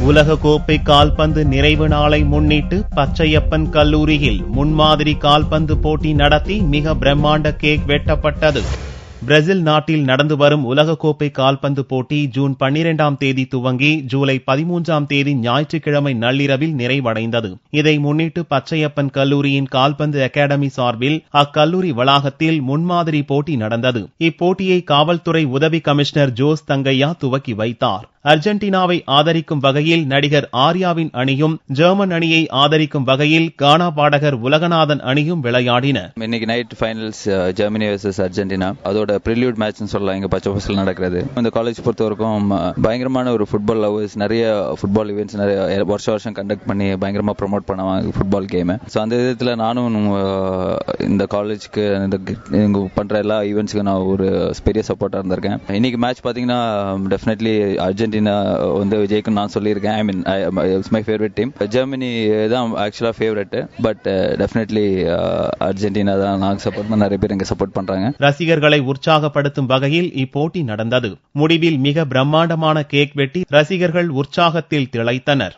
உலக கோப்பை கால்பந்து நிறைவு நாளை முன்னிட்டு பச்சையப்பன் கல்லூரியில் முன்மாதிரி கால்பந்து போட்டி நடத்தி மிக பிரம்மாண்ட கேக் வெட்டப்பட்டது. பிரேசில் நாட்டில் நடந்து வரும் உலகக்கோப்பை கால்பந்து போட்டி ஜூன் 12ஆம் தேதி துவங்கி ஜூலை 13ஆம் தேதி ஞாயிற்றுக்கிழமை நள்ளிரவில் நிறைவடைந்தது. இதை முன்னிட்டு பச்சையப்பன் கல்லூரியின் கால்பந்து அகாடமி சார்பில் அக்கல்லூரி வளாகத்தில் முன்மாதிரி போட்டி நடந்தது. இப்போட்டியை காவல்துறை உதவி கமிஷனர் ஜோஸ் தங்கையா துவக்கி வைத்தார். அர்ஜென்டினாவை ஆதரிக்கும் வகையில் நடிகர் ஆர்யாவின் அணியும், ஜெர்மன் அணியை ஆதரிக்கும் வகையில் கானா பாடகர் உலகநாதன் அணியும் விளையாடின. இன்னைக்கு night finals Germany versus Argentina, அதோட ப்ரிலியூட் மேட்ச்னு சொல்லலாம். இங்க பச்சை பசல் நடக்கிறது. இந்த காலேஜ் பொறுத்த வரைக்கும் பயங்கரமான ஒரு ஃபுட்பால் லவர்ஸ், நிறைய ஃபுட்பால் ஈவெண்ட்ஸ் நிறைய வருஷம் கண்டக்ட் பண்ணி பயங்கரமா ப்ரொமோட் பண்ணுவாங்க ஃபுட்பால் கேம். ஸோ அந்த விதத்தில் நானும் இந்த காலேஜ்க்கு இங்க பண்ற எல்லா ஈவெண்ட்ஸ்க்கு நான் ஒரு பெரிய சப்போர்ட்டா இருந்திருக்கேன். இன்னைக்கு மேட்ச் பாத்தீங்கன்னா டெஃபினெட்லி அர்ஜென்டினா வந்து ஜெயிக்கும் நான் சொல்லியிருக்கேன். I mean it's my favourite team. Germany தான் ஆக்சுவலா ஃபேவரட், பட் டெஃபினெட்லி அர்ஜென்டினா தான் நான் சப்போர்ட் பண்ண, நிறைய பேர் இங்க சப்போர்ட் பண்றாங்க. ரசிகர்களை உற்சாகப்படுத்தும் வகையில் இப்போட்டி நடந்தது. முடிவில் மிக பிரம்மாண்டமான கேக் வெட்டி ரசிகர்கள் உற்சாகத்தில் திளைத்தனர்.